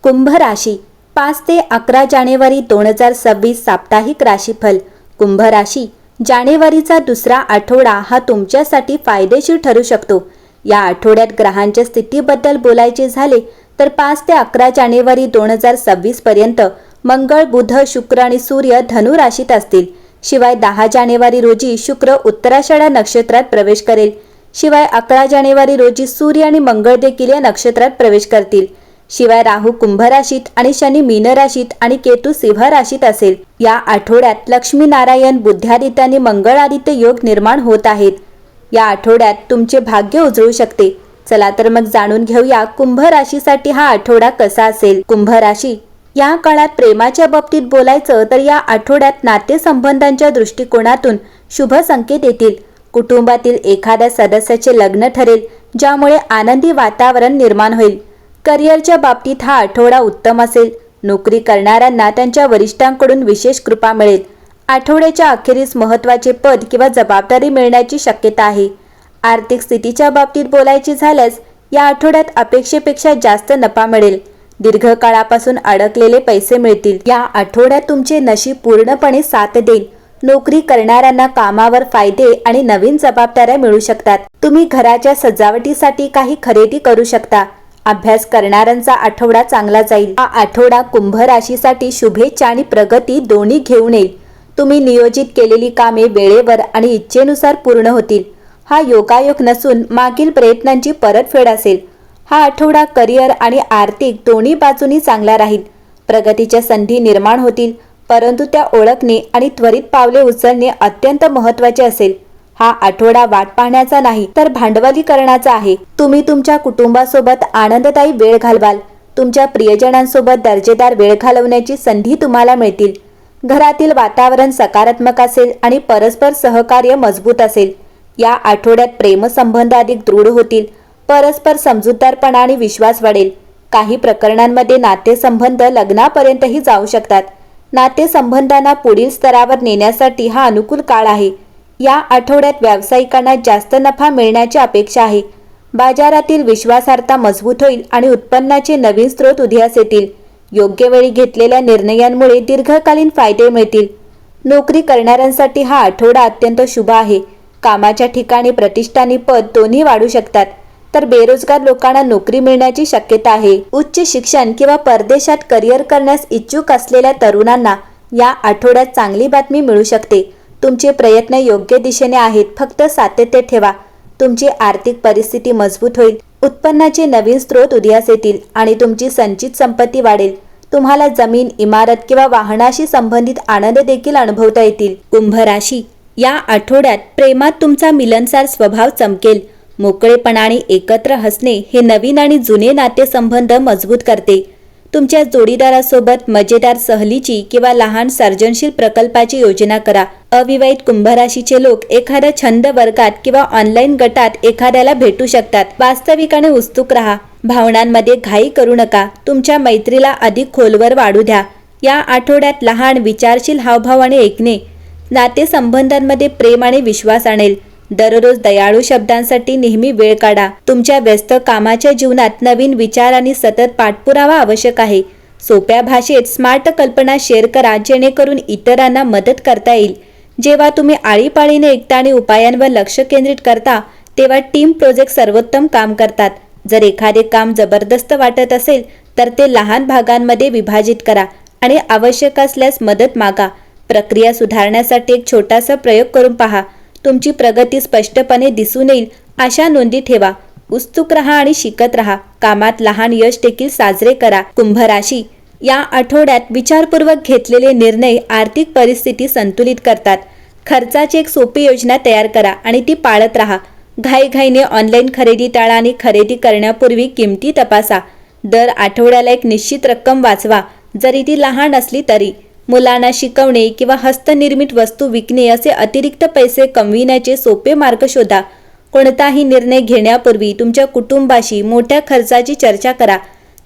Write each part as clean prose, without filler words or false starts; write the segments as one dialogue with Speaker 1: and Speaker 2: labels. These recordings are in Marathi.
Speaker 1: कुंभ राशी 5 ते 11 जानेवारी 2026 साप्ताहिक राशीफल। कुंभ राशी, जानेवारीचा दुसरा आठवडा हा तुमच्यासाठी फायदेशीर ठरू शकतो। या आठवड्यात ग्रहांच्या स्थितीबद्दल बोलायचे झाले तर 5 ते 11 जानेवारी 2026 पर्यंत मंगळ, बुध, शुक्र आणि सूर्य धनु राशीत असतील। शिवाय 10 जानेवारी रोजी शुक्र उत्तराषाढा नक्षत्रात प्रवेश करेल। शिवाय 11 जानेवारी रोजी सूर्य आणि मंगळ देखील या नक्षत्रात प्रवेश करतील। शिवाय राहू कुंभ राशीत आणि शनी मीन राशीत आणि केतू सिंह राशीत असेल। या आठवड्यात लक्ष्मी नारायण, बुद्धादित्य आणि मंगळादित्य योग निर्माण होत आहेत। या आठवड्यात तुमचे भाग्य उजळू शकते। चला तर मग जाणून घेऊया कुंभ राशीसाठी हा आठवडा कसा असेल। कुंभ राशी, या काळात प्रेमाच्या बाबतीत बोलायचं तर या आठवड्यात नातेसंबंधांच्या दृष्टिकोनातून शुभ संकेत येतील। कुटुंबातील एखाद्या सदस्याचे लग्न ठरेल, ज्यामुळे आनंदी वातावरण निर्माण होईल। करिअरच्या बाबतीत हा आठवडा उत्तम असेल। नोकरी करणाऱ्यांना त्यांच्या वरिष्ठांकडून विशेष कृपा मिळेल। आठवड्याच्या अखेरीस महत्त्वाचे पद किंवा जबाबदारी मिळण्याची शक्यता आहे। आर्थिक स्थितीच्या बाबतीत बोलायचे झाल्यास या आठवड्यात अपेक्षेपेक्षा जास्त नफा मिळेल। दीर्घकाळापासून अडकलेले पैसे मिळतील। या आठवड्यात तुमचे नशीब पूर्णपणे साथ देईल। नोकरी करणाऱ्यांना कामावर फायदे आणि नवीन जबाबदाऱ्या मिळू शकतात। तुम्ही घराच्या सजावटीसाठी काही खरेदी करू शकता। अभ्यास करणाऱ्यांचा आठवडा चांगला जाईल। हा आठवडा कुंभ राशीसाठी शुभेच्छा आणि प्रगती दोन्ही घेऊन येईल। तुम्ही नियोजित केलेली कामे वेळेवर आणि इच्छेनुसार पूर्ण होतील। हा योगायोग नसून मागील प्रयत्नांची परतफेड असेल। हा आठवडा करिअर आणि आर्थिक दोन्ही बाजूंनी चांगला राहील। प्रगतीच्या संधी निर्माण होतील, परंतु त्या ओळखणे आणि त्वरित पावले उचलणे अत्यंत महत्त्वाचे असेल। हा आठवडा वाट पाहण्याचा नाही तर भांडवलीकरणाचा आहे। तुम्ही तुमच्या कुटुंबासोबत आनंददायी वेळ घालवाल। तुमच्या प्रियजनांसोबत दर्जेदार वेळ घालवण्याची संधी तुम्हाला मिळतील। घरातील वातावरण सकारात्मक असेल आणि परस्पर सहकार्य मजबूत असेल। या आठवड्यात प्रेमसंबंध अधिक दृढ होतील। परस्पर समजूतदारपणा आणि विश्वास वाढेल। काही प्रकरणांमध्ये नातेसंबंध लग्नापर्यंतही जाऊ शकतात। नातेसंबंधांना पुढील स्तरावर नेण्यासाठी हा अनुकूल काळ आहे। या आठवड्यात व्यावसायिकांना जास्त नफा मिळण्याची अपेक्षा आहे। बाजारातील विश्वासार्हता मजबूत होईल आणि उत्पन्नाचे नवीन स्रोत उदयास येतील। योग्य वेळी घेतलेल्या निर्णयांमुळे दीर्घकालीन फायदे मिळतील। नोकरी करणाऱ्यांसाठी हा आठवडा अत्यंत शुभ आहे। कामाच्या ठिकाणी प्रतिष्ठा आणि पद दोन्ही वाढू शकतात, तर बेरोजगार लोकांना नोकरी मिळण्याची शक्यता आहे। उच्च शिक्षण किंवा परदेशात करिअर करण्यास इच्छुक असलेल्या तरुणांना या आठवड्यात चांगली बातमी मिळू शकते। तुमचे प्रयत्न योग्य दिशेने आहेत, फक्त सातत्य ठेवा। तुमची आर्थिक परिस्थिती मजबूत होईल। उत्पन्नाचे नवीन स्रोत उदयास येतील आणि तुमची संचित संपत्ती वाढेल। तुम्हाला जमीन, इमारत किंवा वाहनाशी संबंधित आनंद देखील अनुभवता येतील। कुंभ राशी, या आठवड्यात प्रेमात तुमचा मिलनसार स्वभाव चमकेल। मोकळेपणाने एकत्र हसणे हे नवीन आणि जुने नातेसंबंध मजबूत करते। तुमच्या जोडीदारासोबत मजेदार सहलीची किंवा लहान सर्जनशील प्रकल्पाची योजना करा। अविवाहित कुंभ राशीचे लोक एखाद्या छंद वर्गात किंवा ऑनलाईन गटात एखाद्याला भेटू शकतात। वास्तविक आणि उत्सुक राहा। भावनांमध्ये घाई करू नका। तुमच्या मैत्रीला अधिक खोलवर वाढू द्या। या आठवड्यात लहान विचारशील हावभाव आणि ऐकणे नातेसंबंधांमध्ये प्रेम आणि विश्वास आणेल। दररोज दयाळू शब्दांसाठी नेहमी वेळ काढा। तुमच्या व्यस्त कामाच्या जीवनात नवीन विचार आणि सतत पाठपुरावा आवश्यक आहे। सोप्या भाषेत स्मार्ट कल्पना शेअर करा, जेणेकरून इतरांना मदत करता येईल। जेव्हा तुम्ही आळीपाळीने ऐकता आणि उपायांवर लक्ष केंद्रित करता, तेव्हा टीम प्रोजेक्ट सर्वोत्तम काम करतात। जर एखादे काम जबरदस्त वाटत असेल तर ते लहान भागांमध्ये विभाजित करा आणि आवश्यक असल्यास मदत मागा। प्रक्रिया सुधारण्यासाठी एक छोटासा प्रयोग करून पहा। तुमची प्रगती स्पष्टपणे दिसून येईल अशा नोंदी ठेवा। उत्सुक राहा आणि शिकत राहा। कामात लहान यश देखील साजरे करा। कुंभ राशी, या आठवड्यात विचारपूर्वक घेतलेले निर्णय आर्थिक परिस्थिती संतुलित करतात। खर्चाची एक सोपी योजना तयार करा आणि ती पाळत राहा। घाईघाईने ऑनलाईन खरेदी टाळा आणि खरेदी करण्यापूर्वी किमती तपासा। दर आठवड्याला एक निश्चित रक्कम वाचवा, जरी ती लहान असली तरी। मुलांना शिकवणे किंवा हस्तनिर्मित वस्तू विकणे असे अतिरिक्त पैसे कमविण्याचे सोपे मार्ग शोधा। कोणताही निर्णय घेण्यापूर्वी तुमच्या कुटुंबाशी मोठ्या खर्चाची चर्चा करा।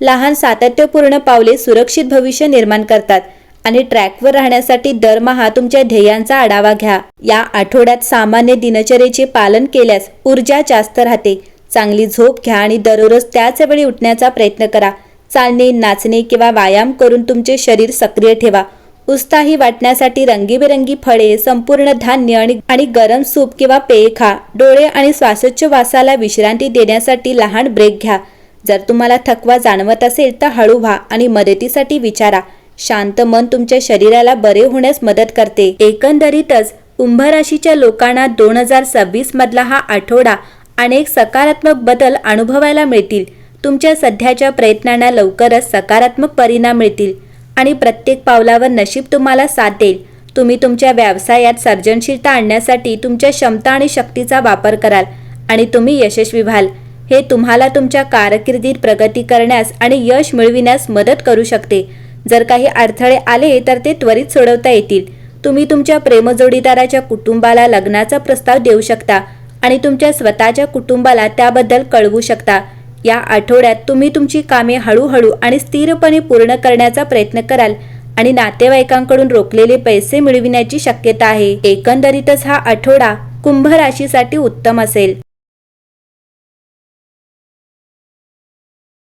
Speaker 1: लहान सातत्यपूर्ण पावले सुरक्षित भविष्य निर्माण करतात आणि ट्रॅकवर राहण्यासाठी दरमहा तुमच्या ध्येयांचा आढावा घ्या। या आठवड्यात सामान्य दिनचर्येचे पालन केल्यास ऊर्जा जास्त राहते। चांगली झोप घ्या आणि दररोज त्याच वेळी उठण्याचा प्रयत्न करा। चालणे, नाचणे किंवा व्यायाम करून तुमचे शरीर सक्रिय ठेवा. उत्साही वाटण्यासाठी रंगीबेरंगी फळे, संपूर्ण धान्य आणि गरम सूप किंवा पेय खा. डोळे आणि श्वासोच्छवासाला विश्रांती देण्यासाठी लहान ब्रेक घ्या. जर तुम्हाला थकवा जाणवत असेल तर हळू व्हा आणि मदतीसाठी विचारा. शांत मन तुमच्या शरीराला बरे होण्यास मदत करते. एकंदरीतच कुंभ राशीच्या लोकांना 2026 मधला हा आठवडा अनेक सकारात्मक बदल अनुभवायला मिळतील. तुमच्या सध्याच्या प्रयत्नांना लवकरच सकारात्मक परिणाम मिळतील आणि प्रत्येक पावलावर नशीब तुम्हाला साथ देईल. तुम्ही तुमच्या व्यवसायात सर्जनशीलता आणण्यासाठी तुमच्या क्षमता आणि शक्तीचा वापर कराल आणि तुम्ही यशस्वी व्हाल. हे तुम्हाला तुमच्या कारकिर्दीत प्रगती करण्यास आणि यश मिळविण्यास मदत करू शकते. जर काही अडथळे आले तर ते त्वरित सोडवता येतील. तुम्ही तुमच्या प्रेमजोडीदाराच्या कुटुंबाला लग्नाचा प्रस्ताव देऊ शकता आणि तुमच्या स्वतःच्या कुटुंबाला त्याबद्दल कळवू शकता. या आठवड्यात तुम्ही तुमची कामे हळूहळू आणि स्थिरपणे पूर्ण करण्याचा प्रयत्न कराल आणि नातेवाईकांकडून रोखलेले पैसे मिळविण्याची शक्यता आहे. एकंदरीतच हा आठवडा कुंभ राशीसाठी उत्तम असेल.